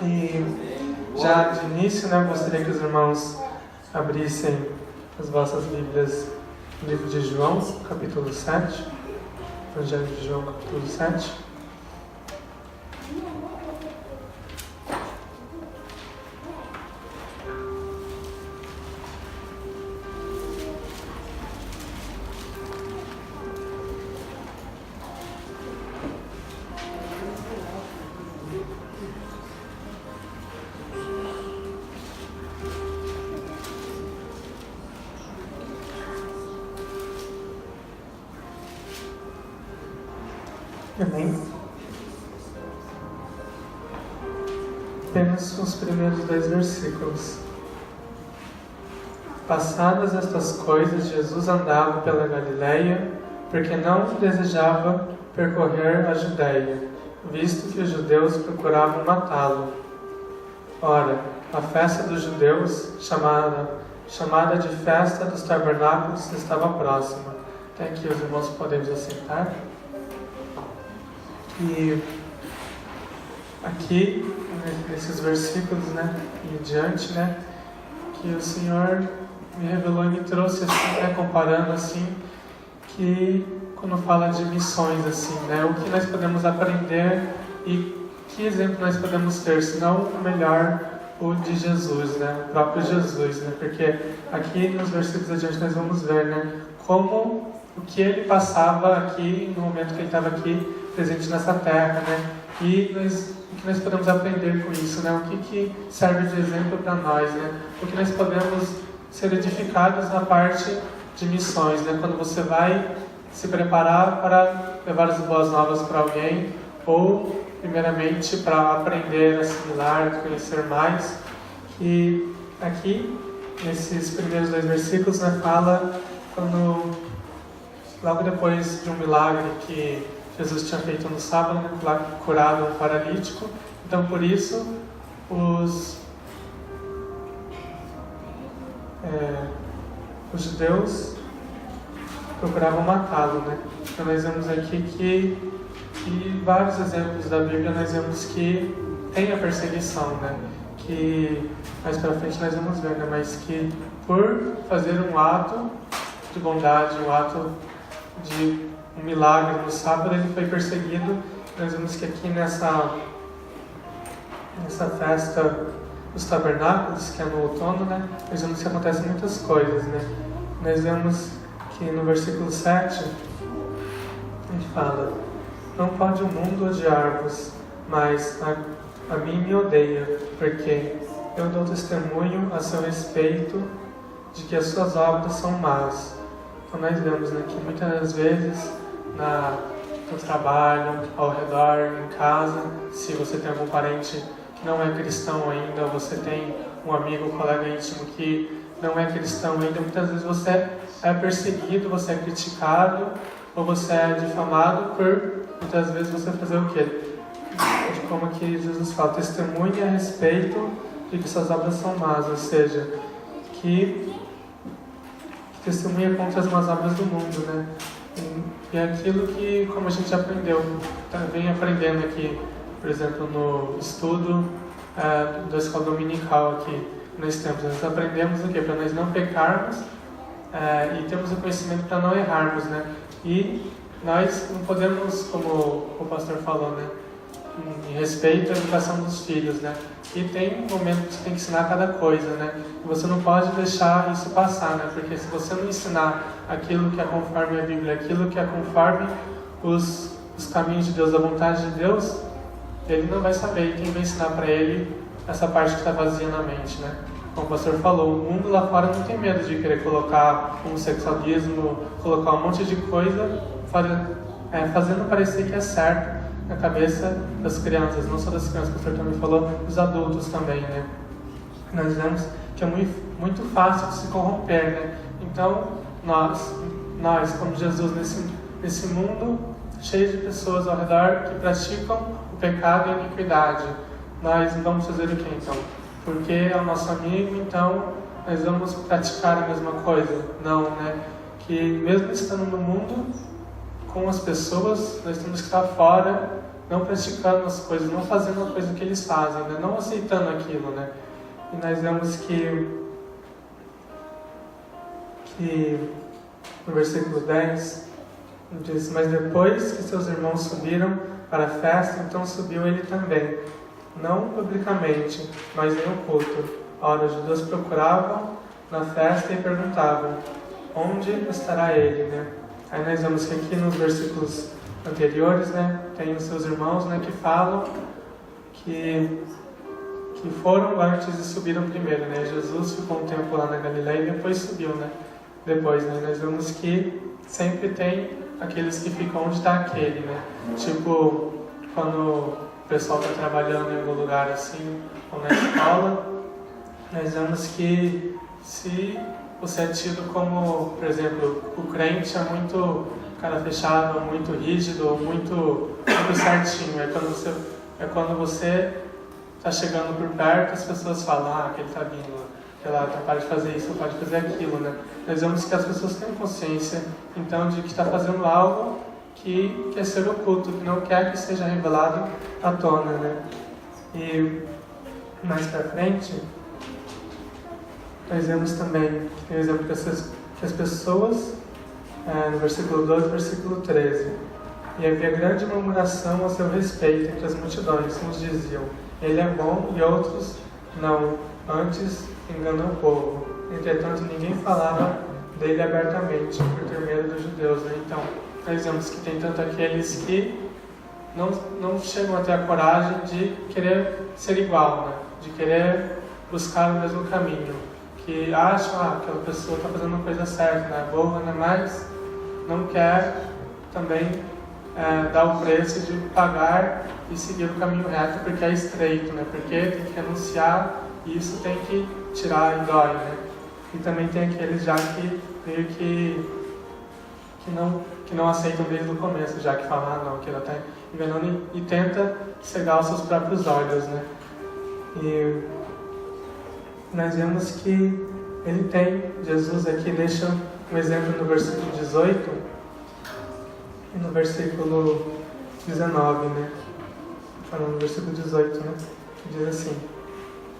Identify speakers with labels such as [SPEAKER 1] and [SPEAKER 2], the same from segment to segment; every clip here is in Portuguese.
[SPEAKER 1] E já de início, né, gostaria que os irmãos abrissem as vossas Bíblias no livro de João, capítulo 7. Evangelho de João, capítulo 7. Amém? Apenas os primeiros 2 versículos. Passadas estas coisas, Jesus andava pela Galileia, porque não desejava percorrer a Judéia, visto que os judeus procuravam matá-lo. Ora, a festa dos judeus, chamada de Festa dos Tabernáculos, estava próxima. Até aqui os irmãos podem nos assentar. E aqui, nesses versículos, né, em diante, né, que o Senhor me revelou e me trouxe, assim, né, comparando, assim, que quando fala de missões, assim, né, o que nós podemos aprender e que exemplo nós podemos ter, senão o melhor, o de Jesus, né, o próprio Jesus, né, porque aqui nos versículos adiante nós vamos ver, né, como o que ele passava aqui, no momento que ele estava aqui, presente nessa terra, né? E o que nós podemos aprender com isso, né? O que serve de exemplo para nós, né? O que nós podemos ser edificados na parte de missões, né? Quando você vai se preparar para levar as boas novas para alguém, ou primeiramente para aprender, assimilar, conhecer mais. E aqui, nesses primeiros 2 versículos, né, fala quando, logo depois de um milagre que Jesus tinha feito no sábado, né, curado um paralítico. Então, por isso, os judeus procuravam matá-lo, né? Então, nós vemos aqui que vários exemplos da Bíblia nós vemos que tem a perseguição, né? Que mais para frente nós vamos ver, né? Mas que por fazer um ato de bondade, um ato de um milagre no sábado, ele foi perseguido. Nós vemos que aqui nessa festa dos tabernáculos, que é no outono, né, nós vemos que acontecem muitas coisas, né? Nós vemos que no versículo 7 ele fala: não pode o mundo odiar-vos, mas a mim me odeia, porque eu dou testemunho a seu respeito de que as suas obras são más. Então nós vemos, né, que muitas vezes no trabalho, ao redor, em casa, se você tem algum parente que não é cristão ainda, ou você tem um amigo, um colega íntimo que não é cristão ainda, muitas vezes você é perseguido, você é criticado, ou você é difamado por, muitas vezes, você fazer o quê? Como que Jesus fala, testemunhe a respeito de que suas obras são más, ou seja, que testemunha contra as más obras do mundo, né? E é aquilo que, como a gente aprendeu, vem aprendendo aqui, por exemplo, no estudo da escola dominical aqui, nós aprendemos o quê? Para nós não pecarmos e temos o conhecimento para não errarmos, né? E nós não podemos, como o pastor falou, né, em respeito à educação dos filhos, né? E tem um momento que você tem que ensinar cada coisa, né? E você não pode deixar isso passar, né? Porque se você não ensinar aquilo que é conforme a Bíblia, aquilo que é conforme os caminhos de Deus, a vontade de Deus, ele não vai saber. E quem vai ensinar para ele essa parte que está vazia na mente, né? Como o pastor falou, o mundo lá fora não tem medo de querer colocar homossexualismo, colocar um monte de coisa, fazendo parecer que é certo na cabeça das crianças, não só das crianças, o pastor também falou, dos adultos também, né? Nós vemos que é muito fácil de se corromper, né? Então, nós como Jesus, nesse mundo cheio de pessoas ao redor que praticam o pecado e a iniquidade, nós vamos fazer o que então? Porque é o nosso amigo, então nós vamos praticar a mesma coisa? Não, né? Que mesmo estando no mundo, com as pessoas, nós temos que estar fora não praticando as coisas, não fazendo a coisa que eles fazem, né? Não aceitando aquilo, né? E nós vemos que no versículo 10 diz: mas depois que seus irmãos subiram para a festa, então subiu ele também, não publicamente, mas em oculto. Ora, os judeus procuravam na festa e perguntavam: onde estará ele, né? Aí nós vemos que aqui nos versículos anteriores, né, tem os seus irmãos, né, que falam que foram antes e subiram primeiro, né? Jesus ficou um tempo lá na Galileia e depois subiu, né? Depois, né? Nós vemos que sempre tem aqueles que ficam onde está aquele, né? Tipo, quando o pessoal está trabalhando em algum lugar assim, ou na escola, nós vemos que se você é tido como, por exemplo, o crente é muito cara fechado, muito rígido, muito certinho. É quando você está chegando por perto, as pessoas falam: que ele está vindo, que ela pode fazer isso, pode fazer aquilo, né? Nós vemos que as pessoas têm consciência, então, de que está fazendo algo que quer ser oculto, que não quer que seja revelado à tona, né? E mais para frente, nós vemos também, por exemplo, que as pessoas, no versículo 12 e versículo 13, e havia grande murmuração a seu respeito entre as multidões. Uns diziam: ele é bom, e outros: não, antes enganou o povo. Entretanto, ninguém falava dele abertamente, por ter medo dos judeus, né? Então, nós vemos que tem tanto aqueles que não chegam a ter a coragem de querer ser igual, né? De querer buscar o mesmo caminho, que acham: aquela pessoa está fazendo a coisa certa, né? Boa, né? Mas não quer também dar o preço de pagar e seguir o caminho reto, porque é estreito, né? Porque tem que renunciar e isso tem que tirar e dói, né? E também tem aqueles já que meio que não aceitam desde o começo, já que falam: não, que ela está enganando, e tenta cegar os seus próprios olhos, né? E nós vemos que Jesus aqui deixa um exemplo no versículo 18 e no versículo 19, né? Falando no versículo 18, né? Que diz assim: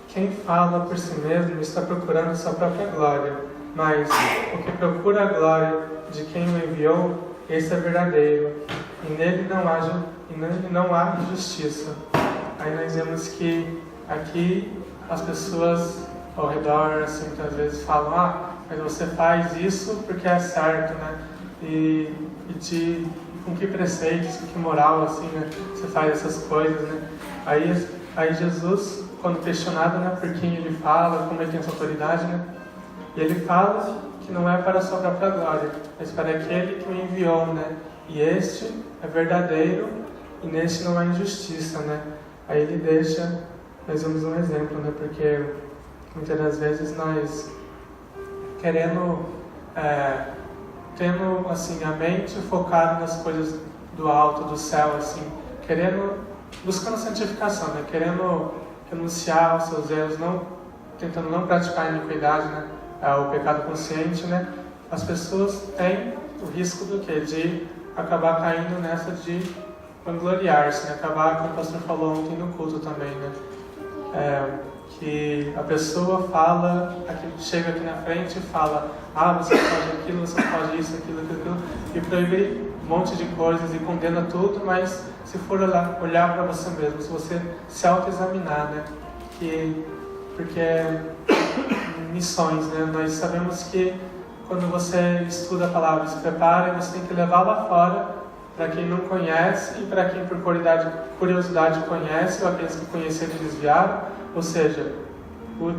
[SPEAKER 1] quem fala por si mesmo está procurando sua própria glória, mas o que procura a glória de quem o enviou, esse é verdadeiro, e nele não há injustiça. Aí nós vemos que aqui as pessoas ao redor, assim, muitas vezes falam: mas você faz isso porque é certo, né? E com que preceitos, com que moral, assim, né? Você faz essas coisas, né? Aí Jesus, quando questionado, né, por quem ele fala, como ele tem essa autoridade, né? E ele fala que não é para a sua própria glória, mas para aquele que o enviou, né? E este é verdadeiro e neste não há injustiça, né? Aí ele deixa, nós vemos um exemplo, né? Porque muitas das vezes nós querendo, tendo assim a mente focada nas coisas do alto, do céu, assim, buscando santificação, né? Querendo renunciar aos seus erros, tentando não praticar a iniquidade, né? O pecado consciente, né? As pessoas têm o risco do quê? De acabar caindo nessa de vangloriar-se, né? Acabar, como o pastor falou ontem no culto também, né? Que a pessoa chega aqui na frente e fala: você pode aquilo, você pode isso, aquilo, e proíbe um monte de coisas e condena tudo, mas se for olhar para você mesmo, se você se autoexaminar, né? Porque missões, né? Nós sabemos que quando você estuda a palavra, se prepara, você tem que levar lá fora para quem não conhece e para quem por curiosidade conhece, ou aqueles que conheceram e desviaram. Ou seja, o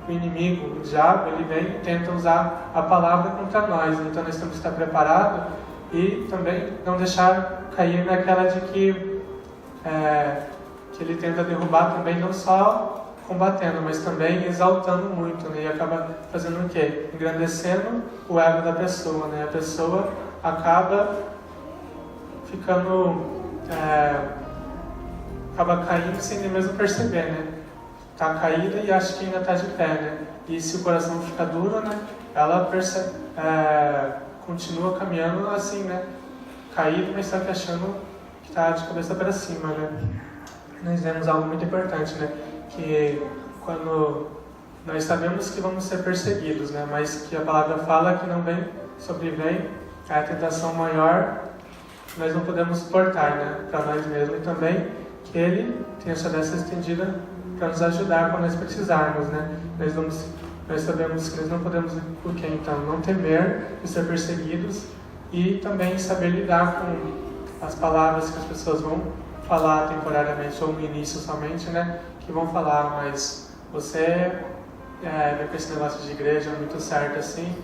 [SPEAKER 1] inimigo, o diabo, ele vem e tenta usar a palavra contra nós. Então nós temos que estar preparados e também não deixar cair naquela de que ele tenta derrubar também, não só combatendo, mas também exaltando muito, né? E acaba fazendo o quê? Engrandecendo o ego da pessoa, né? A pessoa acaba acaba caindo sem nem mesmo perceber, né? Está caída e acha que ainda está de pé, né? E se o coração fica duro, né? Ela continua caminhando assim, né? Caído, mas está achando que estar de cabeça para cima, né? Nós vemos algo muito importante, né? Que quando nós sabemos que vamos ser perseguidos, né? Mas que a palavra fala que não sobrevém a tentação maior, nós não podemos suportar, né? Para nós mesmos, e também que Ele tem a sua destra estendida para nos ajudar quando nós precisarmos, né? Nós sabemos que nós não podemos, por quê? Então, não temer de ser perseguidos e também saber lidar com as palavras que as pessoas vão falar temporariamente ou no início somente, né? Que vão falar, mas você vem com esse negócio de igreja muito certo assim,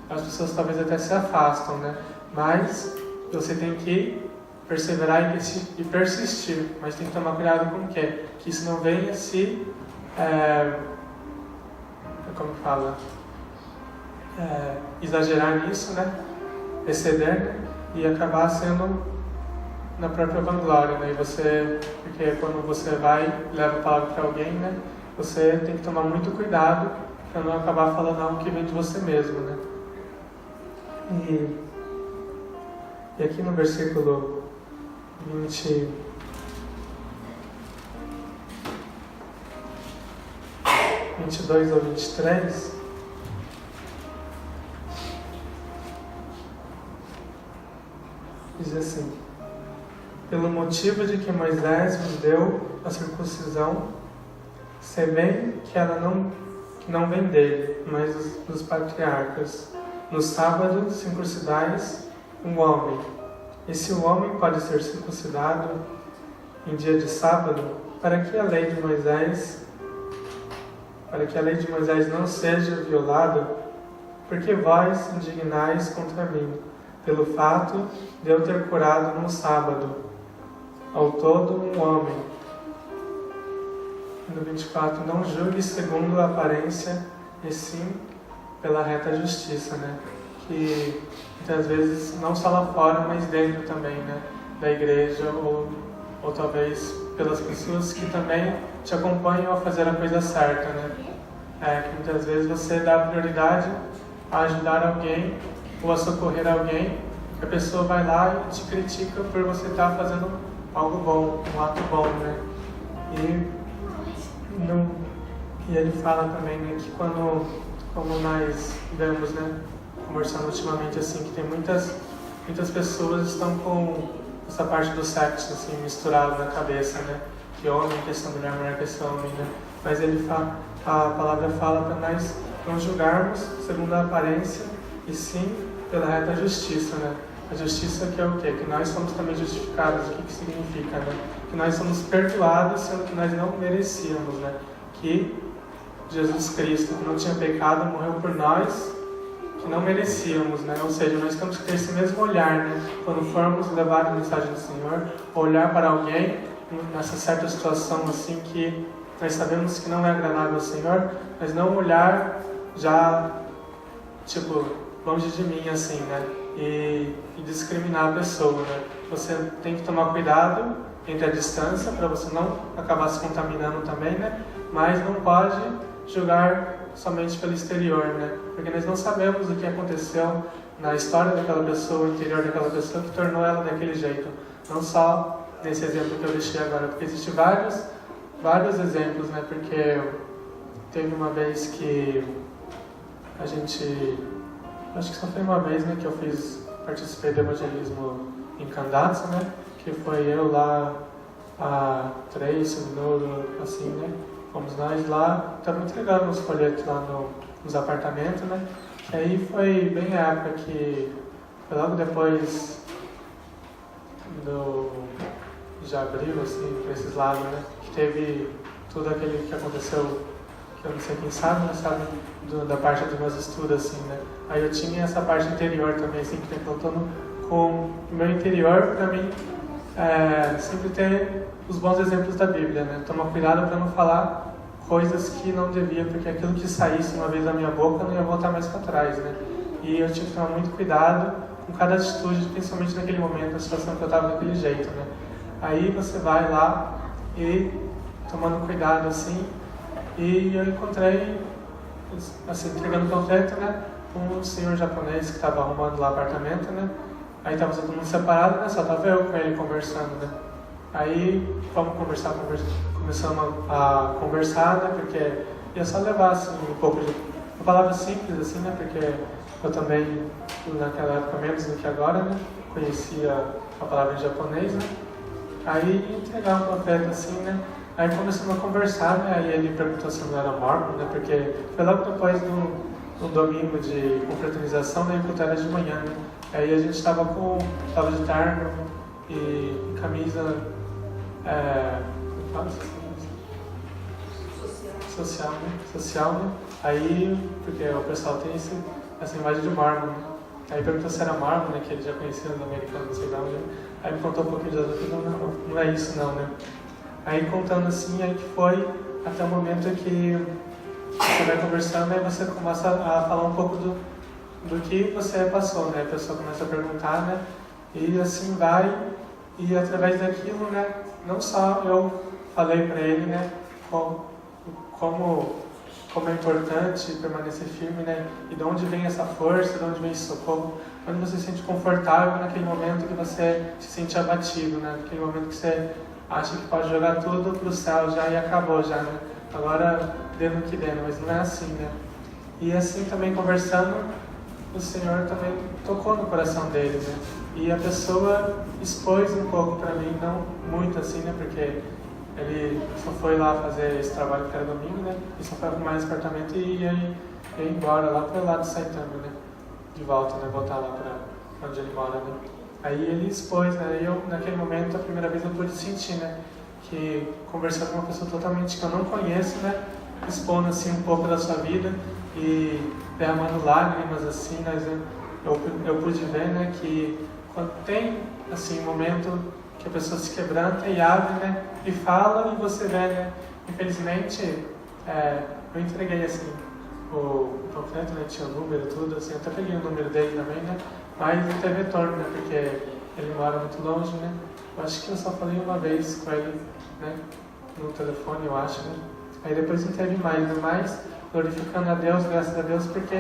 [SPEAKER 1] as pessoas talvez até se afastam, né? Mas você tem que perseverar e persistir, mas tem que tomar cuidado com o quê? Que isso não venha se como fala, exagerar nisso, né? Exceder, né? E acabar sendo na própria vanglória, né? Porque quando você leva a palavra para alguém, né? Você tem que tomar muito cuidado para não acabar falando algo que vem de você mesmo, né? E aqui no versículo 22 ao 23, diz assim: pelo motivo de que Moisés vos deu a circuncisão, sei bem que ela não vem dele, mas dos patriarcas. No sábado circuncidais um homem. E se o homem pode ser circuncidado em dia de sábado, para que a lei de Moisés não seja violada, porque vós indignais contra mim, pelo fato de eu ter curado no sábado, ao todo um homem. No 24, não julgue segundo a aparência, e sim pela reta justiça, né? Que muitas vezes, não só lá fora, mas dentro também, né? Da igreja, ou talvez pelas pessoas que também te acompanham a fazer a coisa certa, né? Que muitas vezes você dá prioridade a ajudar alguém ou a socorrer alguém, a pessoa vai lá e te critica por você estar fazendo algo bom, um ato bom, né? E ele fala também, né, que como nós vemos, né, conversando ultimamente assim, que tem muitas pessoas estão com essa parte do sexo assim misturado na cabeça, né? Que homem quer ser mulher, mulher quer ser homem, né? Mas a palavra fala para nós não julgarmos segundo a aparência, e sim pela reta justiça, né? A justiça que é o quê? Que nós somos também justificados. O que significa, né? Que nós somos perdoados, sendo que nós não merecíamos, né? Que Jesus Cristo, que não tinha pecado, morreu por nós, que não merecíamos, né? Ou seja, nós temos que ter esse mesmo olhar, né? Quando formos levar a mensagem do Senhor, olhar para alguém nessa certa situação assim que nós sabemos que não é agradável ao Senhor, mas não olhar já, tipo, longe de mim, assim, né? E discriminar a pessoa, né? Você tem que tomar cuidado entre a distância para você não acabar se contaminando também, né? Mas não pode julgar somente pelo exterior, né? Porque nós não sabemos o que aconteceu na história daquela pessoa, o interior daquela pessoa que tornou ela daquele jeito. Não só nesse exemplo que eu deixei agora, porque existem vários exemplos, né? Porque teve uma vez que a gente, acho que só foi uma vez, né, que eu participei do evangelismo em Candaça, né? Que foi eu lá, a Tracy, o Nuno, assim, né? Fomos nós lá, estava entregando uns folhetos lá nos apartamentos, né? Que aí foi bem a época que foi logo depois de abril, assim, para esses lados, né? Que teve tudo aquele que aconteceu, que eu não sei quem sabe, né? Sabe da parte dos meus estudos, assim, né? Aí eu tinha essa parte interior também, assim, que eu tô com o meu interior, para mim, sempre ter os bons exemplos da Bíblia, né? Tomar cuidado para não falar coisas que não devia, porque aquilo que saísse uma vez da minha boca não ia voltar mais para trás, né? E eu tinha que tomar muito cuidado com cada atitude, principalmente naquele momento, na situação que eu estava daquele jeito, né? Aí você vai lá e tomando cuidado, assim, e eu encontrei, assim, entregando panfleto, né? Um senhor japonês que estava arrumando lá apartamento, né? Aí tava todo mundo separado, né? Só tava eu com ele conversando, né? Aí vamos começamos a conversar, né? Porque ia só levar assim, um pouco de uma palavra simples, assim, né? Porque eu também, naquela época, menos do que agora, né? Conhecia a palavra em japonês, né? Aí entregar um panfleto assim, né? Aí começamos a conversar, né? Aí ele perguntou se eu não era mormon, né? Porque foi logo depois do domingo de confraternização, né? E o culto era de manhã, né? Aí a gente estava de terno e camisa social, né? Aí, porque o pessoal tem essa imagem de mormon, né? Aí perguntou se era mormon, né? Que ele já conhecia os americanos, não sei lá, né? Aí me contou um pouquinho de Jesus, eu falei, não é isso não, né? Aí contando assim, aí que foi até o momento que você vai conversando, aí você começa a falar um pouco do que você passou, né? A pessoa começa a perguntar, né? E assim vai, e através daquilo, né? Não só eu falei para ele, né? Como é importante permanecer firme, né? E de onde vem essa força, de onde vem esse socorro. Quando você se sente confortável naquele momento que você se sente abatido, né? Naquele momento que você acha que pode jogar tudo pro céu já e acabou já, né? Agora dê no que dê, mas não é assim, né? E assim também conversando, o Senhor também tocou no coração dele, né? E a pessoa expôs um pouco para mim, não muito assim, né? Porque ele só foi lá fazer esse trabalho que era domingo, né? E só foi arrumar esse apartamento e ia embora lá para o lado de Saitama, né? De volta, né? Voltar lá para onde ele mora, né? Aí ele expôs, né? E eu, naquele momento, a primeira vez eu pude sentir, né? Que conversar com uma pessoa totalmente que eu não conheço, né? Expondo assim um pouco da sua vida e derramando lágrimas assim, mas eu pude ver, né? Que quando tem assim um momento que a pessoa se quebranta e abre, né? E fala e você vê, né? Infelizmente, eu entreguei assim o panfleto, né? Tinha o número, tudo, assim, eu até peguei o número dele também, né? Mas não teve retorno, né? Porque ele mora muito longe, né? Eu acho que eu só falei uma vez com ele, né? No telefone, eu acho, né? Aí depois não teve mais, né? Mas glorificando a Deus, graças a Deus, porque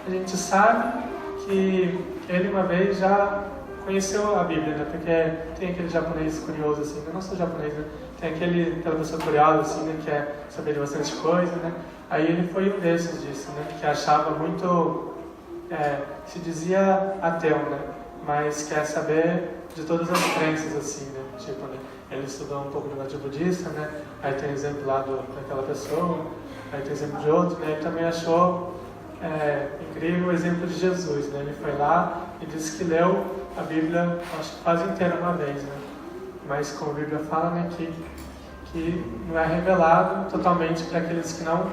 [SPEAKER 1] a gente sabe que ele uma vez já conheceu a Bíblia, né? Porque tem aquele japonês curioso, assim, eu não sou japonês, né? Tem aquela pessoa curiosa, assim, né? Que quer saber de bastante coisa, né? Aí ele foi um desses disso, né? Que achava muito, se dizia ateu, né? Mas quer saber de todas as crenças, assim, né? Tipo, né? Ele estudou um pouco do negócio budista, né? Aí tem exemplo lá daquela pessoa, aí tem exemplo de outro, né? Ele também achou incrível o exemplo de Jesus, né? Ele foi lá e disse que leu a Bíblia, acho que quase inteira uma vez, né? Mas como a Bíblia fala, né? Que não é revelado totalmente para aqueles que não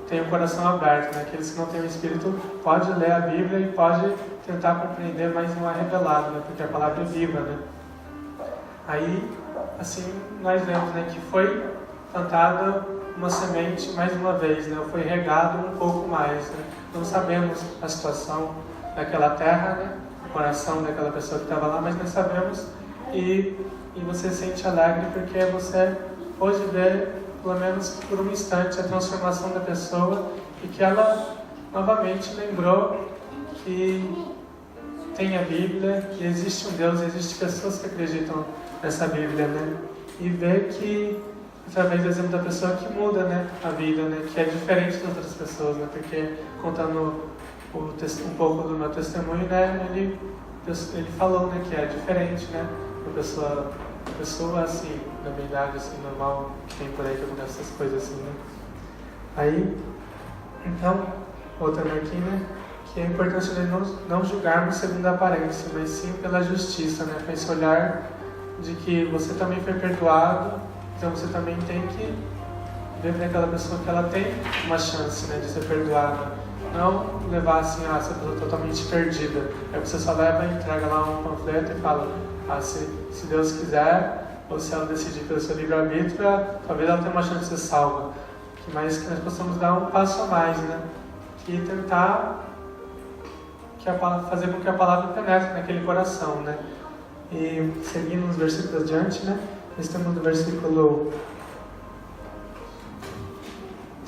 [SPEAKER 1] têm o coração aberto, né? Aqueles que não têm o Espírito pode ler a Bíblia e pode tentar compreender, mas não é revelado, né? Porque a palavra é viva, né? Aí, assim, nós vemos, né? Que foi plantada uma semente mais uma vez, né? Foi regado um pouco mais, né? Não sabemos a situação daquela terra, né? O coração daquela pessoa que estava lá, mas nós sabemos e você se sente alegre porque você pode ver, pelo menos por um instante, a transformação da pessoa e que ela novamente lembrou que tem a Bíblia, que existe um Deus, existem pessoas que acreditam nessa Bíblia, né? E ver que através do exemplo da pessoa que muda, né, a vida, né, que é diferente das outras pessoas, né, porque contando um pouco do meu testemunho, né, ele falou, né, que é diferente, né, a pessoa assim, da minha idade, assim, normal, que tem por aí que acontece essas coisas assim, né. Aí, então, voltando aqui, né, que é importante não julgarmos segundo a aparência, mas sim pela justiça, né, com esse olhar de que você também foi perdoado. Então você também tem que ver para aquela pessoa que ela tem uma chance, né, de ser perdoada. Não levar assim, essa pessoa totalmente perdida. Aí você só leva e entrega lá um panfleto e fala, se Deus quiser, ou se ela decidir pelo seu livre-arbítrio, talvez ela tenha uma chance de ser salva. Mas que nós possamos dar um passo a mais, né? E tentar fazer com que a palavra penetre naquele coração, né? E seguindo os versículos adiante, né? Nós estamos no versículo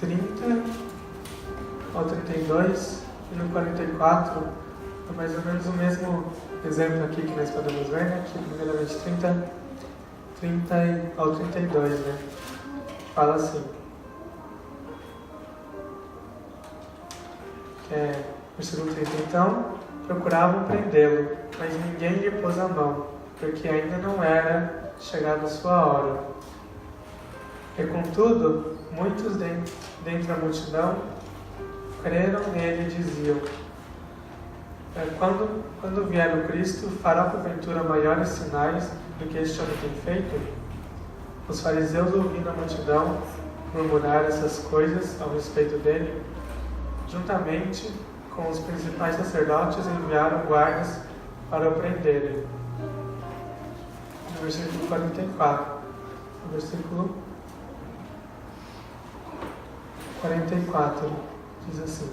[SPEAKER 1] 30 ao 32 e no 44 É mais ou menos o mesmo exemplo aqui que nós podemos ver, né? Aqui, primeiramente, 30 ao 32, né? Fala assim. Versículo 30. Então, procuravam prendê-lo, mas ninguém lhe pôs a mão, porque ainda não era chegada a sua hora. E contudo, muitos dentre a multidão creram nele e diziam: quando vier o Cristo, fará porventura maiores sinais do que este homem tem feito? Os fariseus, ouvindo a multidão murmurar essas coisas ao respeito dele, juntamente com os principais sacerdotes, enviaram guardas para o prenderem. No versículo 44. No versículo 44 diz assim: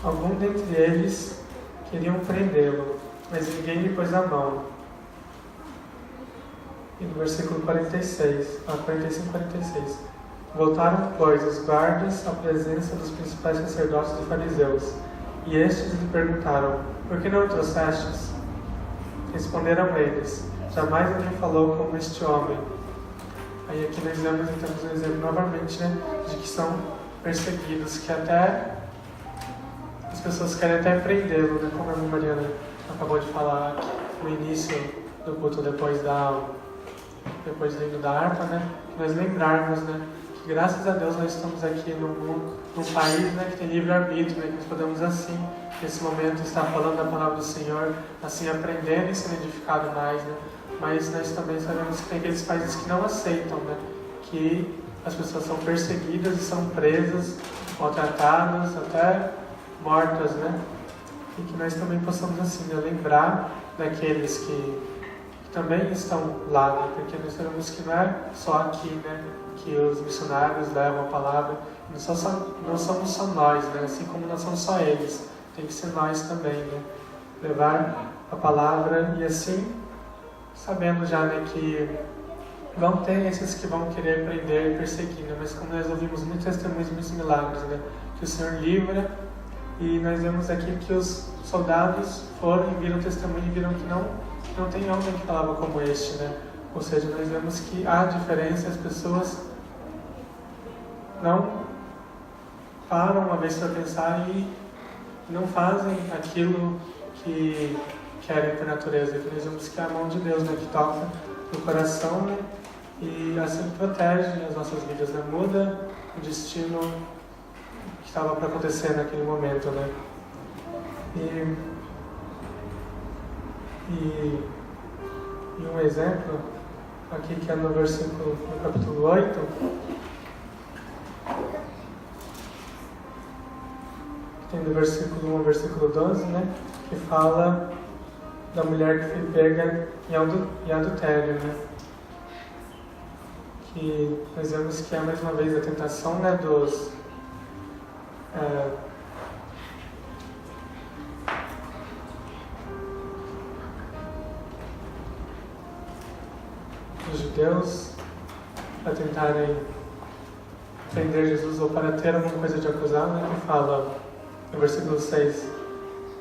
[SPEAKER 1] alguns dentre eles queriam prendê-lo, mas ninguém lhe pôs a mão. E no versículo 45 e 46. Voltaram, pois, os guardas à presença dos principais sacerdotes e fariseus, e estes lhe perguntaram: por que não o trouxestes? Responderam eles: jamais alguém falou como este homem. Aí aqui nós vemos então um exemplo novamente, né, de que são perseguidos, que até as pessoas querem até prendê-lo, né, como a Mariana acabou de falar no início do culto, depois do hino da harpa, né, que nós lembrarmos, né, que graças a Deus nós estamos aqui num país, né, que tem livre-arbítrio, né, que nós podemos assim, nesse momento, estar falando da palavra do Senhor, assim aprendendo e sendo edificado mais, né. Mas nós também sabemos que tem aqueles países que não aceitam, né, que as pessoas são perseguidas e são presas, maltratadas, até mortas, né, e que nós também possamos assim, né, lembrar daqueles que também estão lá, né, porque nós sabemos que não é só aqui, né, que os missionários levam a palavra, não somos só nós, né, assim como não somos só eles, tem que ser nós também, né, levar a palavra e assim, sabendo já, né, que vão ter esses que vão querer prender e perseguir, né, mas como nós ouvimos muitos testemunhos, muitos milagres, né, que o Senhor livra, e nós vemos aqui que os soldados foram e viram o testemunho e viram que não tem homem que falava como este, né, ou seja, nós vemos que há diferença, as pessoas não param uma vez para pensar e não fazem aquilo que querem por natureza, que nós vemos que é a mão de Deus, né, que toca no coração, né, e assim protege as nossas vidas, né, muda o destino que estava para acontecer naquele momento, né. E um exemplo aqui que é no capítulo 8, que tem do versículo 1 ao versículo 12, né, que fala da mulher que foi pega em adultério, né, que nós vemos que é mais uma vez a tentação, né, dos judeus para tentarem prender Jesus ou para ter alguma coisa de acusar, né, que fala no versículo 6: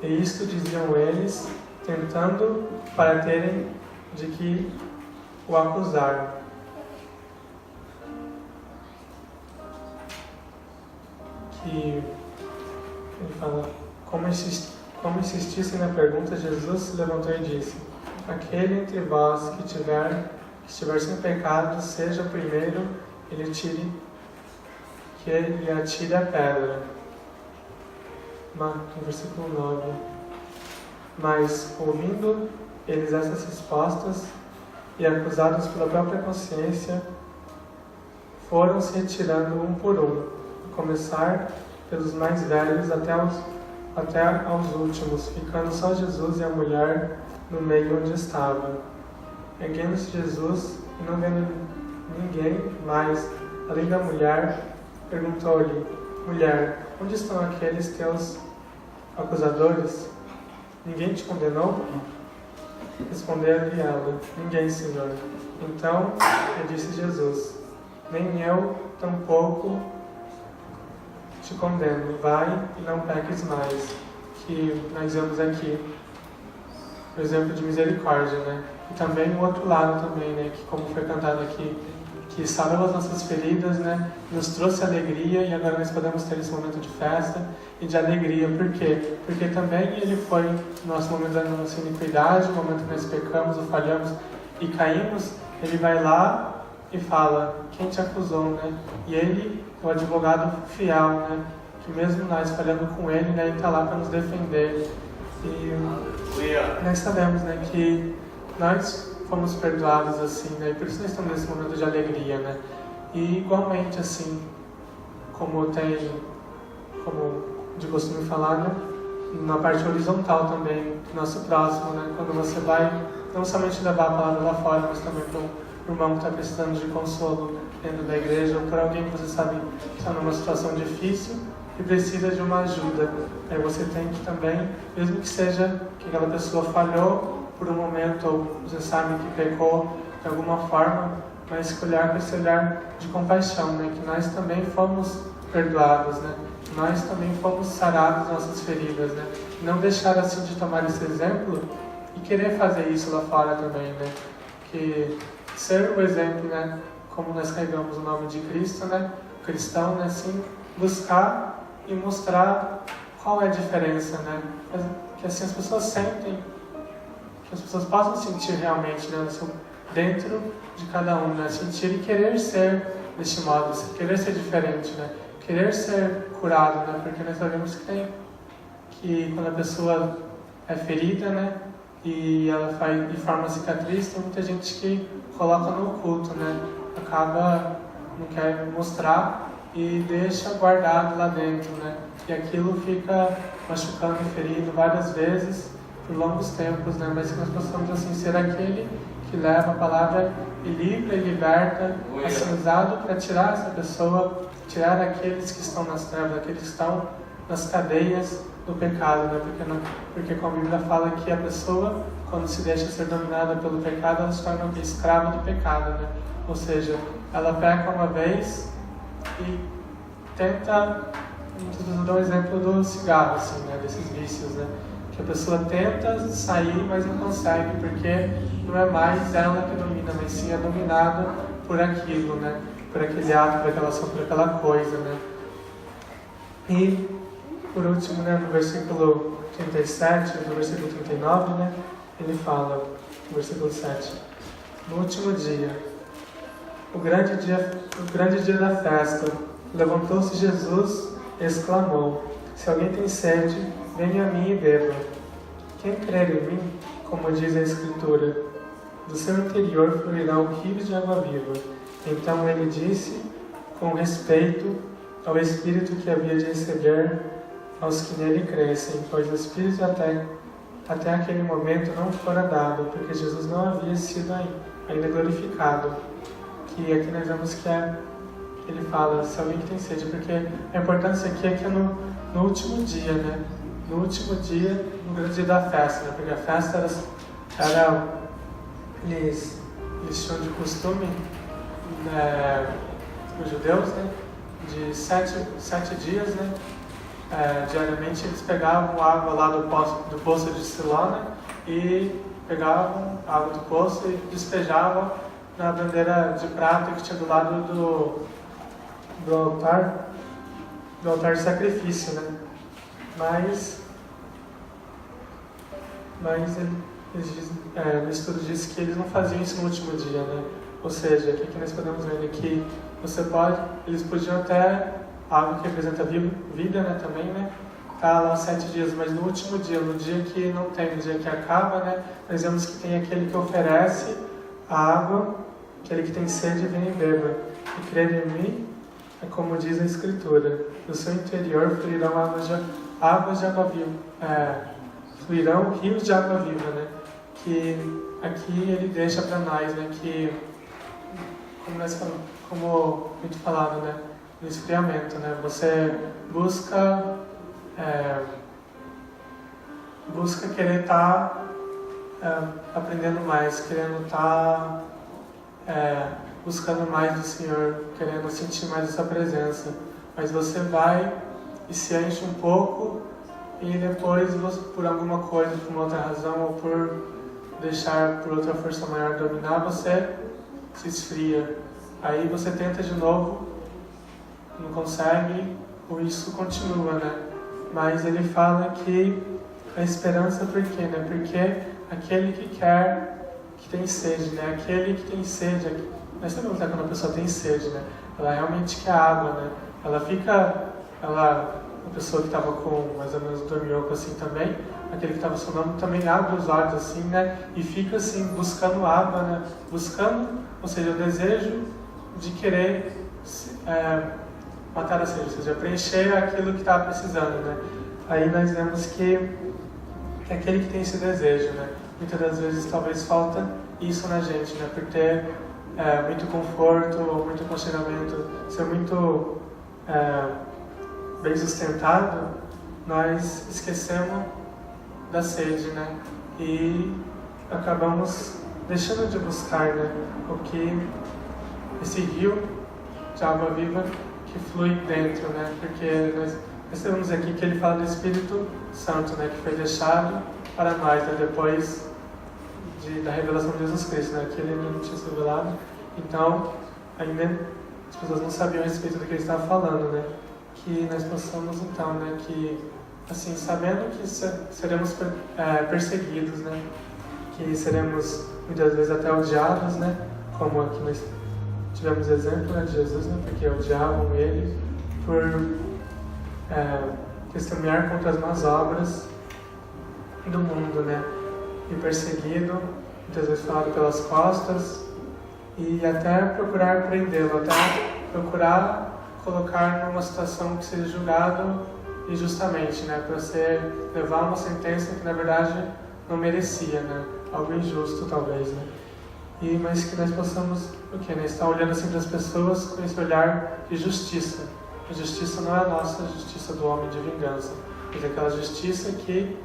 [SPEAKER 1] e isto diziam eles, tentando para terem de que o acusar. Que ele fala, como insistissem na pergunta, Jesus se levantou e disse: aquele entre vós que estiver sem pecado, seja o primeiro que ele atire a pedra. No versículo 9. Mas, ouvindo eles essas respostas, e acusados pela própria consciência, foram se retirando um por um, a começar pelos mais velhos até aos últimos, ficando só Jesus e a mulher no meio onde estava. Erguendo-se Jesus, e não vendo ninguém mais, além da mulher, perguntou-lhe: mulher, onde estão aqueles teus acusadores? Ninguém te condenou? Respondeu-lhe ela: ninguém, Senhor. Então lhe disse Jesus: nem eu tampouco te condeno. Vai e não peques mais. que nós vemos aqui, o exemplo de misericórdia, né? E também o outro lado também, né? Que como foi cantado aqui, que sarou as nossas feridas, né? Nos trouxe alegria e agora nós podemos ter esse momento de festa e de alegria. Por quê? Porque também Ele foi no nosso momento da nossa iniquidade, no momento que nós pecamos ou falhamos e caímos, Ele vai lá e fala, quem te acusou, né? E Ele é o advogado fiel, né? Que mesmo nós falhando com Ele, né? Ele está lá para nos defender. E nós sabemos, né? Que nós fomos perdoados assim, né? E por isso nós estamos nesse momento de alegria, né? E igualmente assim, como de costume falar, né? Na parte horizontal também, do nosso próximo, né? Quando você vai não somente levar a palavra lá fora, mas também para um irmão que está precisando de consolo dentro da igreja, ou para alguém que você sabe que está numa situação difícil e precisa de uma ajuda. Aí você tem que também, mesmo que seja que aquela pessoa falhou por um momento, ou você sabe que pecou de alguma forma, mas olhar com esse olhar de compaixão, né? Que nós também fomos perdoados, né? Nós também fomos sarados das nossas feridas, né? Não deixar assim de tomar esse exemplo e querer fazer isso lá fora também, né? Que ser o exemplo, né? Como nós carregamos o nome de Cristo, né? Cristão, né? Assim, buscar e mostrar qual é a diferença, né? Que assim as pessoas sentem, que as pessoas possam sentir realmente, né? Dentro de cada um, né? Sentir e querer ser deste modo, querer ser diferente, né? Querer ser curado, né? Porque nós sabemos que quando a pessoa é ferida, né? E ela faz de forma cicatriz, tem muita gente que coloca no oculto, né? Acaba, não quer mostrar e deixa guardado lá dentro, né? E aquilo fica machucando e ferindo várias vezes por longos tempos, né? Mas que nós possamos assim ser aquele que leva a palavra e livra e liberta, assim usado para tirar essa pessoa, tirar aqueles que estão nas trevas, aqueles que estão nas cadeias do pecado, né? Porque como a Bíblia fala que a pessoa, quando se deixa ser dominada pelo pecado, ela se torna escrava do pecado, né? Ou seja, ela peca uma vez e tenta, vou dar um exemplo do cigarro, assim, né? Desses vícios, né? Que a pessoa tenta sair, mas não consegue, porque não é mais ela que domina, mas sim é dominada por aquilo, né? Por aquele ato, por aquela ação, por aquela coisa, né? E por último, né, no versículo 37, no versículo 39, né, ele fala, no versículo 7, no último dia, o grande dia da festa, levantou-se Jesus e exclamou, se alguém tem sede, venha a mim e beba. Quem crer em mim, como diz a Escritura, do seu interior fluirão rios de água viva. Então ele disse, com respeito ao Espírito que havia de receber aos que nele crescem, pois o Espírito até aquele momento não fora dado, porque Jesus não havia sido ainda glorificado. Que aqui nós vemos que ele fala, se alguém que tem sede, porque a importância aqui é que no último dia, né? No último dia, no grande dia da festa, né? Porque a festa eles tinham de costume, os judeus, né? De sete dias, né? Diariamente eles pegavam água lá do poço de Siló, né? E pegavam a água do poço e despejavam na bandeira de prata que tinha do lado do altar de sacrifício, né? Mas no estudo diz que eles não faziam isso no último dia, né? Ou seja, o que nós podemos ver aqui, eles podiam até, água que representa vida, né, também, né? Tá lá 7 dias, mas no último dia, no dia que não tem, no dia que acaba, né? Nós vemos que tem aquele que oferece a água, aquele que tem sede, vem e beba. E crer em mim, é como diz a Escritura, do seu interior fluirão águas de água viva, fluirão rios de água viva, né? Que aqui ele deixa para nós, né? Que, como muito falado, né? No esfriamento, né? Você busca querer estar aprendendo mais, querendo estar buscando mais do Senhor, querendo sentir mais essa presença. Mas você vai e se enche um pouco e depois, por alguma coisa, por uma outra razão, ou por deixar por outra força maior dominar, você se esfria. Aí você tenta de novo, não consegue, ou isso continua, né? Mas ele fala que a esperança por quê, né? Porque aquele que quer, que tem sede, né? Aquele que tem sede, nós sabemos quando a pessoa tem sede, né? Ela realmente quer água, né? A pessoa que estava com mais ou menos dorminhoco assim também, aquele que estava sonando também abre os olhos assim, né? E fica assim, buscando água, né? Buscando, ou seja, o desejo de querer matar a sede, ou seja, preencher aquilo que estava precisando, né? Aí nós vemos que é aquele que tem esse desejo, né? Muitas das vezes talvez falta isso na gente, né? Por ter muito conforto, ou muito aconselhamento, ser muito bem sustentado, nós esquecemos da sede, né? E acabamos deixando de buscar, né? O que esse rio de água viva que flui dentro, né? Porque nós temos aqui que ele fala do Espírito Santo, né? Que foi deixado para nós, né? Depois da revelação de Jesus Cristo, né? Que ele ainda não tinha se revelado. Então, ainda as pessoas não sabiam a respeito do que ele estava falando, né? Que nós possamos, então, né? Que, assim, sabendo que seremos perseguidos, né? Que seremos, muitas vezes, até odiados, né? Como aqui nós tivemos exemplo, né, de Jesus, né? Porque odiavam ele por testemunhar contra as más obras do mundo, né? E perseguido, muitas vezes falado pelas costas, e até procurar prendê-lo, até procurar colocar numa situação que seja julgado injustamente, né? Para você levar uma sentença que na verdade não merecia, né? Algo injusto talvez, né? Mas que nós possamos, o quê? Né? Estar olhando assim para as pessoas com esse olhar de justiça. A justiça não é a nossa justiça do homem de vingança, mas é aquela justiça que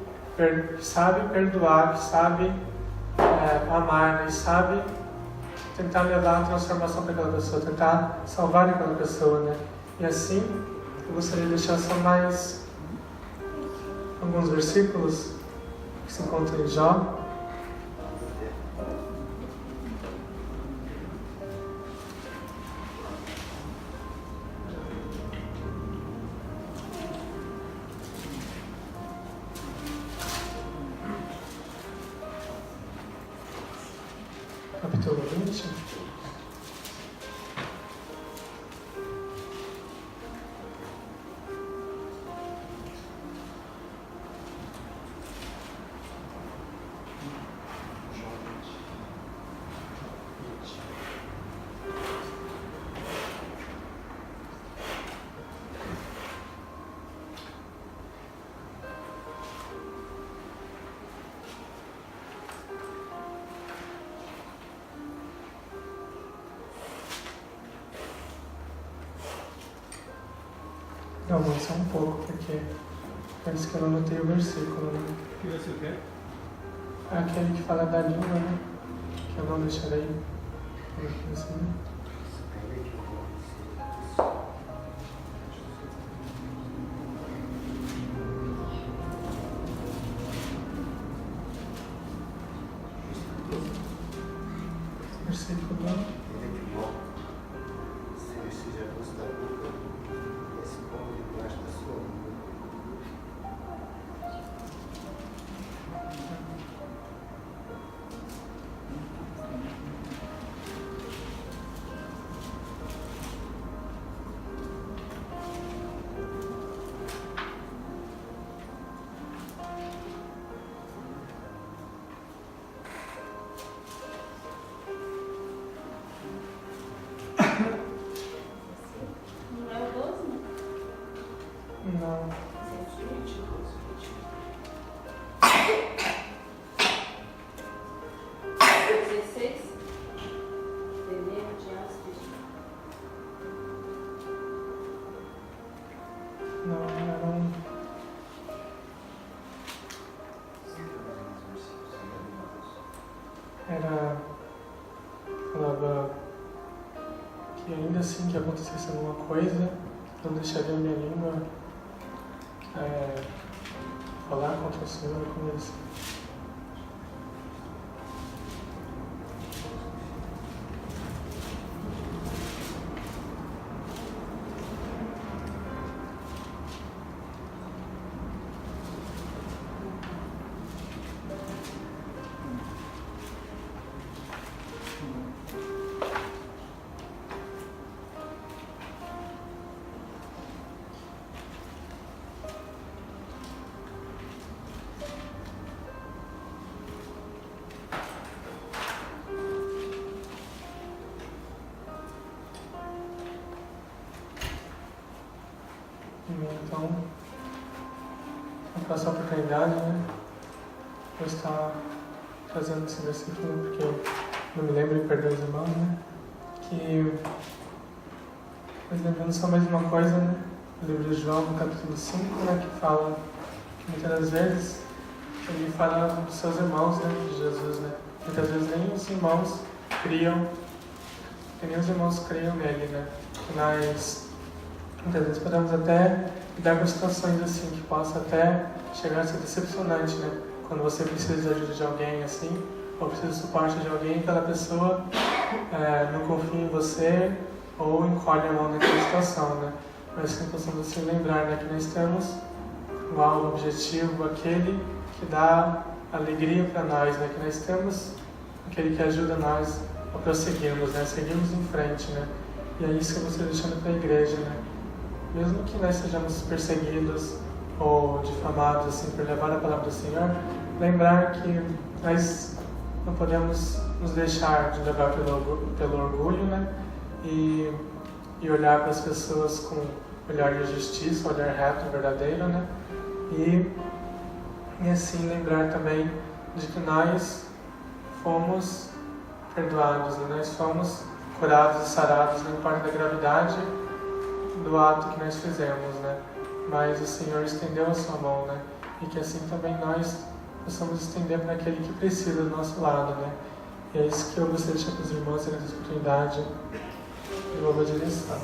[SPEAKER 1] sabe perdoar, que sabe amar, né? E sabe tentar levar a transformação para aquela pessoa, tentar salvar aquela pessoa, né? E assim, eu gostaria de deixar só mais alguns versículos que se encontram em Jó. Capítulo 20. Não, mas só um pouco, porque parece que eu não anotei o versículo, né?
[SPEAKER 2] Que você quer?
[SPEAKER 1] Aquele que fala da língua, né? Que eu não deixarei. Assim. Versículo. Não.
[SPEAKER 3] 16. Veneno de ácido.
[SPEAKER 1] Não, era um. Falava que ainda assim que acontecesse alguma coisa, não deixaria minha língua falar contra o Senhor com eles. Então, vou passar a oportunidade, né? Vou estar trazendo esse versículo, porque eu não me lembro e perdão os irmãos, né? Mas lembrando só mais uma coisa, né? O livro de João, no capítulo 5, né? Que fala que muitas das vezes ele fala dos seus irmãos, né? De Jesus, né? Muitas vezes nem os irmãos criam, nem os irmãos criam nele, né? Nós muitas vezes podemos até lidar com situações assim, que possa até chegar a ser decepcionante, né? Quando você precisa de ajuda de alguém assim, ou precisa de suporte de alguém, aquela pessoa não confia em você ou encolhe a mão naquela situação, né? Mas que possamos assim lembrar, né? Que nós temos um alvo, objetivo, aquele que dá alegria para nós, né? Que nós temos aquele que ajuda nós a prosseguirmos, né? Seguirmos em frente, né? E é isso que eu estou deixando para a igreja, né? Mesmo que nós sejamos perseguidos ou difamados assim, por levar a palavra do Senhor, lembrar que nós não podemos nos deixar de levar pelo orgulho, né? E olhar para as pessoas com olhar de justiça, olhar reto, verdadeiro, né? E assim lembrar também de que nós fomos perdoados, né? Nós fomos curados e sarados, não importa a gravidade do ato que nós fizemos, né? Mas o Senhor estendeu a sua mão, né? E que assim também nós possamos estender para aquele que precisa do nosso lado, né? E é isso que eu gostaria de deixar para os irmãos nessa oportunidade de nova direção.